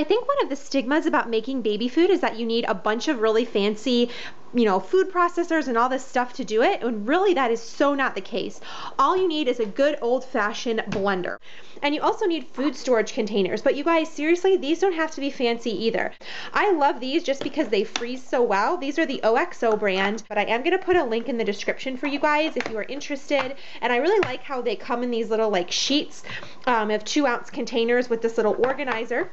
I think one of the stigmas about making baby food is that you need a bunch of really fancy, food processors and all this stuff to do it. And really that is so not the case. All you need is a good old-fashioned blender. And you also need food storage containers. But you guys, seriously, these don't have to be fancy either. I love these just because they freeze so well. These are the OXO brand, but I am going to put a link in the description for you guys if you are interested. And I really like how they come in these little like sheets of 2-ounce containers with this little organizer.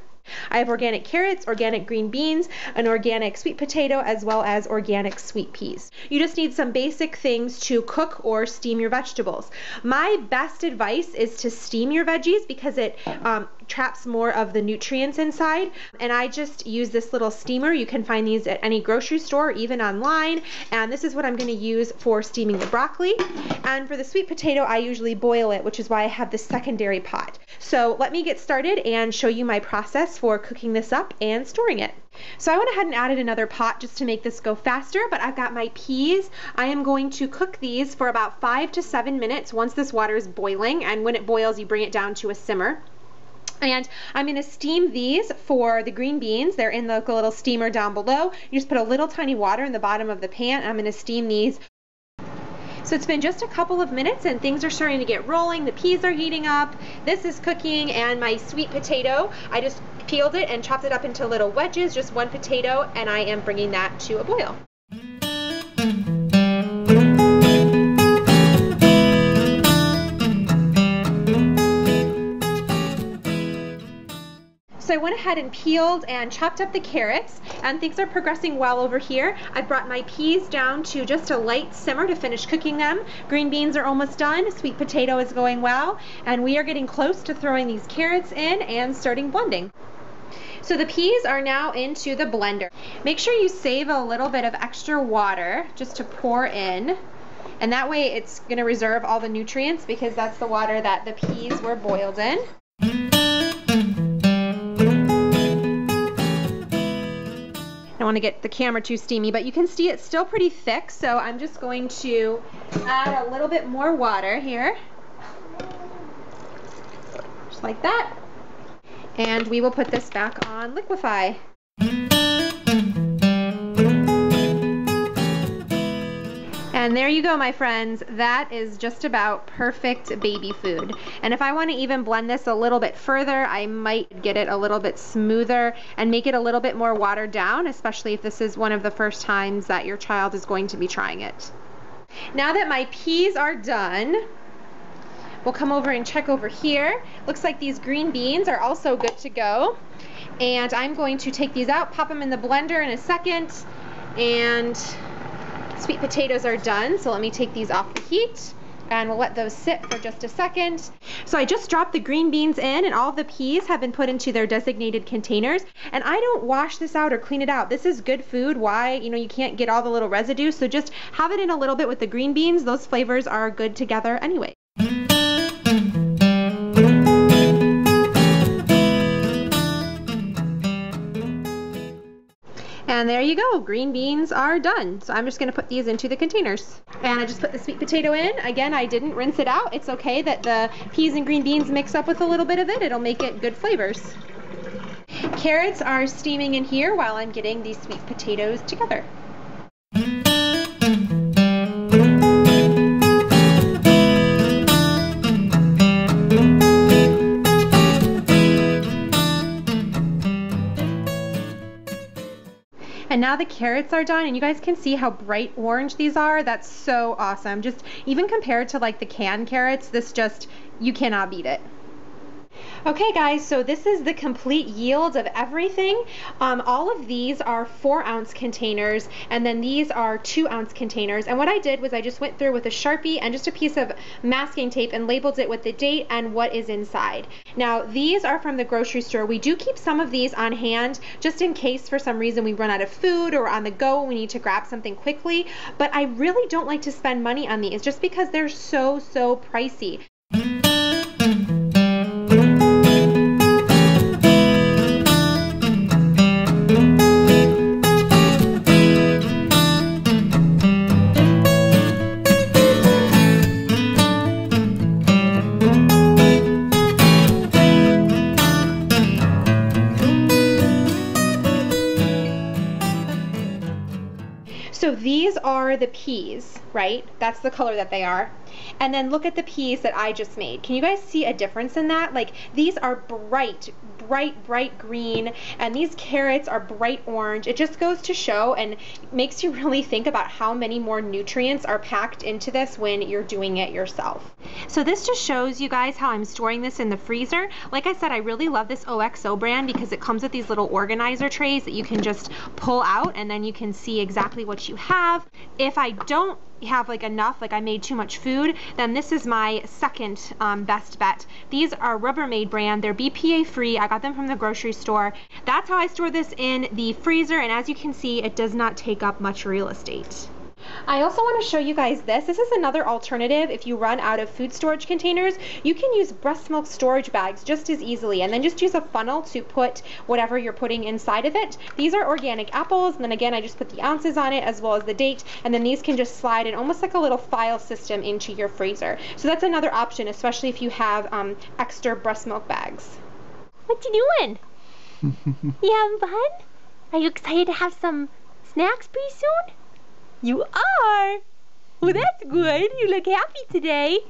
I have organic carrots, organic green beans, an organic sweet potato, as well as organic sweet peas. You just need some basic things to cook or steam your vegetables. My best advice is to steam your veggies because it traps more of the nutrients inside. And I just use this little steamer. You can find these at any grocery store, even online. And this is what I'm going to use for steaming the broccoli. And for the sweet potato, I usually boil it, which is why I have this secondary pot. So let me get started and show you my process for cooking this up and storing it. So I went ahead and added another pot just to make this go faster, but I've got my peas. I am going to cook these for about 5 to 7 minutes once this water is boiling, and when it boils, you bring it down to a simmer. And I'm going to steam these for the green beans. They're in the little steamer down below. You just put a little tiny water in the bottom of the pan, and I'm going to steam these. So it's been just a couple of minutes and things are starting to get rolling. The peas are heating up. This is cooking, and my sweet potato, I just peeled it and chopped it up into little wedges, just one potato, and I am bringing that to a boil. So I went ahead and peeled and chopped up the carrots, and things are progressing well over here. I brought my peas down to just a light simmer to finish cooking them. Green beans are almost done. Sweet potato is going well, and we are getting close to throwing these carrots in and starting blending. So the peas are now into the blender. Make sure you save a little bit of extra water just to pour in, and that way it's going to reserve all the nutrients because that's the water that the peas were boiled in. I don't want to get the camera too steamy, but you can see it's still pretty thick, so I'm just going to add a little bit more water here. Just like that. And we will put this back on liquefy. And there you go, my friends. That is just about perfect baby food. And if I want to even blend this a little bit further, I might get it a little bit smoother and make it a little bit more watered down, especially if this is one of the first times that your child is going to be trying it. Now that my peas are done, we'll come over and check over here. Looks like these green beans are also good to go. And I'm going to take these out, pop them in the blender in a second, and sweet potatoes are done, so let me take these off the heat and we'll let those sit for just a second. So I just dropped the green beans in, and all the peas have been put into their designated containers, and I don't wash this out or clean it out. This is good food. Why? You can't get all the little residue, so just have it in a little bit with the green beans. Those flavors are good together anyway. And there you go, green beans are done. So I'm just gonna put these into the containers. And I just put the sweet potato in. Again, I didn't rinse it out. It's okay that the peas and green beans mix up with a little bit of it. It'll make it good flavors. Carrots are steaming in here while I'm getting these sweet potatoes together. And now the carrots are done, and you guys can see how bright orange these are. That's so awesome. Just even compared to like the canned carrots, this just, you cannot beat it. Okay guys, so this is the complete yield of everything. All of these are 4-ounce containers, and then these are 2-ounce containers. And what I did was I just went through with a Sharpie and just a piece of masking tape and labeled it with the date and what is inside. Now these are from the grocery store. We do keep some of these on hand just in case for some reason we run out of food or on the go we need to grab something quickly, but I really don't like to spend money on these just because they're so pricey. these are the peas, right? That's the color that they are. And then look at the peas that I just made. Can you guys see a difference in that? Like, these are bright green, and these carrots are bright orange. It just goes to show and makes you really think about how many more nutrients are packed into this when you're doing it yourself. So this just shows you guys how I'm storing this in the freezer. Like I said, I really love this OXO brand because it comes with these little organizer trays that you can just pull out, and then you can see exactly what you have. If I don't have like enough, like I made too much food, then this is my second best bet. These are Rubbermaid brand. They're BPA free. I got them from the grocery store. That's how I store this in the freezer, and as you can see, it does not take up much real estate. I also want to show you guys this. This is another alternative. If you run out of food storage containers, you can use breast milk storage bags just as easily, and then just use a funnel to put whatever you're putting inside of it. These are organic apples, and then again, I just put the ounces on it as well as the date, and then these can just slide in almost like a little file system into your freezer. So that's another option, especially if you have extra breast milk bags. What you doing? You having fun? Are you excited to have some snacks pretty soon? You are? Well, that's good. You look happy today.